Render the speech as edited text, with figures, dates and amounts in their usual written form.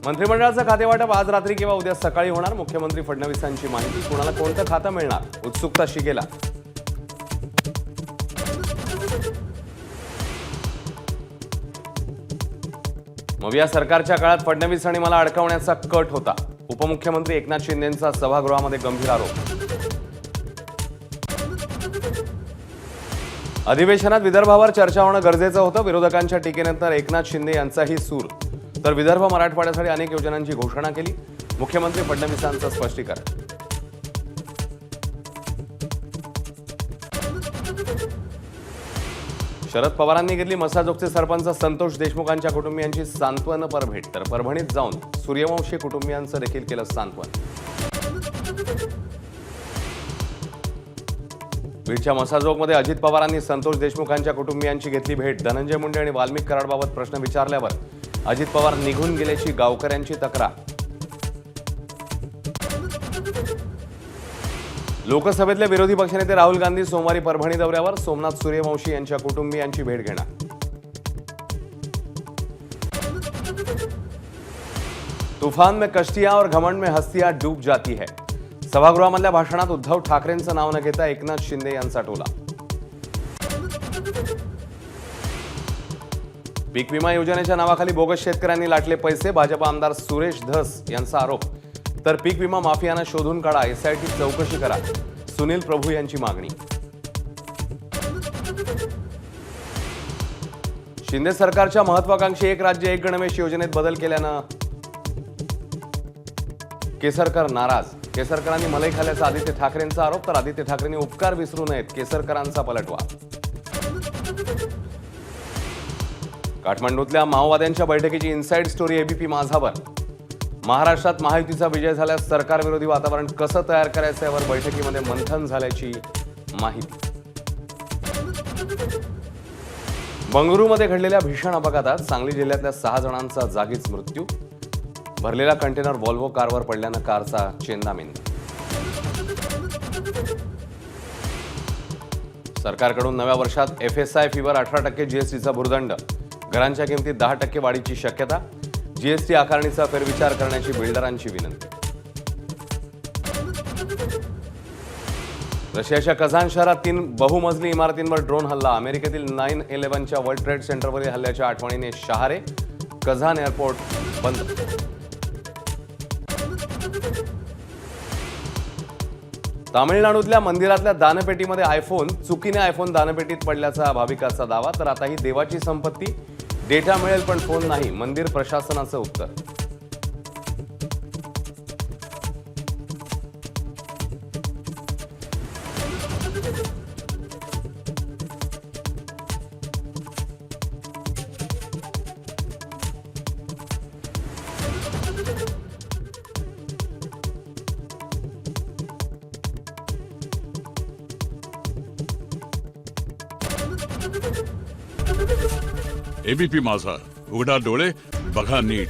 मंत्रिमंडळाचं खातेवाटप आज रात्री किंवा उद्या सकाळी होणार. मुख्यमंत्री फडणवीसांची माहिती. कोणाला कोणतं खातं मिळणार, उत्सुकता शिगेला. मग या सरकारच्या काळात फडणवीस आणि मला अडकवण्याचा कट होता. उपमुख्यमंत्री एकनाथ शिंदेंचा सभागृहामध्ये गंभीर आरोप. अधिवेशनात विदर्भावर चर्चा होणं गरजेचं होतं. विरोधकांच्या टीकेनंतर एकनाथ शिंदे यांचाही सूर. तर विदर्भ मराठवाड्यासाठी अनेक योजनांची घोषणा केली. मुख्यमंत्री फडणवीसांचं स्पष्टीकरण. शरद पवारांनी घेतली मसाजोगचे सरपंच संतोष देशमुखांच्या कुटुंबियांची सांत्वनपर भेट. तर परभणीत जाऊन सूर्यवंशी कुटुंबियांचं देखील केलं सांत्वन. बीडच्या मसाजोगमध्ये अजित पवारांनी संतोष देशमुखांच्या कुटुंबियांची घेतली भेट. धनंजय मुंडे आणि वाल्मिक कराडबाबत प्रश्न विचारल्यावर अजित पवार निघून गेल्याची गावकऱ्यांची तक्रार. लोकसभेतले विरोधी पक्षनेते राहुल गांधी सोमवारी परभणी दौऱ्यावर. सोमनाथ सूर्यवंशी यांच्या कुटुंबियांची भेट घेणार. तूफान में कश्तियां और घमंड में हस्तियां डूब जाती है. सभागृहामधल्या भाषणात उद्धव ठाकरेंचं नाव न घेता एकनाथ शिंदे यांचा टोला. पीक विमा योजनेच्या नावाखाली बोगस शेतकऱ्यांनी लाटले पैसे. भाजप आमदार सुरेश धस यांचा आरोप. तर पीक विमा माफियांना शोधून काढा, एसआयटी चौकशी करा, सुनील प्रभू यांची मागणी. शिंदे सरकारच्या महत्वाकांक्षी एक राज्य एक गणवेश योजनेत बदल केल्यानं केसरकर नाराज. केसरकरांनी मलई खाल्ल्याचा आदित्य ठाकरेंचा आरोप. तर आदित्य ठाकरेंनी उपकार विसरू नयेत, केसरकरांचा पलटवार. काठमांडूतल्या माओवाद्यांच्या बैठकीची इनसाइड स्टोरी एबीपी माझावर. महाराष्ट्रात महायुतीचा विजय झाल्यास सरकारविरोधी वातावरण कसं तयार करायचं यावर बैठकीमध्ये मंथन झाल्याची माहिती. बंगळुरूमध्ये घडलेल्या भीषण अपघातात सांगली जिल्ह्यातल्या 6 जणांचा जागीच मृत्यू. भरलेला कंटेनर व्हॉल्वो कारवर पडल्यानं कारचा चेंदामेंदा. सरकारकडून नव्या वर्षात एफएसआय फीवर 18% जीएसटीचा भुर्दंड. घरांच्या किमतीत 10% वाढीची शक्यता. जीएसटी आकारणीचा फेरविचार करण्याची बिल्डरांची विनंती. रशियाच्या कझान शहरात 3 बहुमजली इमारतींवर ड्रोन हल्ला. अमेरिकेतील 9/11च्या वर्ल्ड ट्रेड सेंटरवरील हल्ल्याच्या आठवणीने शहारे. कझान एअरपोर्ट बंद. तामिळनाडूतल्या मंदिरातल्या दानपेटीमध्ये आयफोन. चुकीने आयफोन दानपेटीत पडल्याचा भाविकाचा दावा. तर आता ही देवाची संपत्ती, डेटा मिळेल पण फोन नाही, मंदिर प्रशासनाचं उत्तर. एबीपी माझा, उघडा डोळे बघा नीट.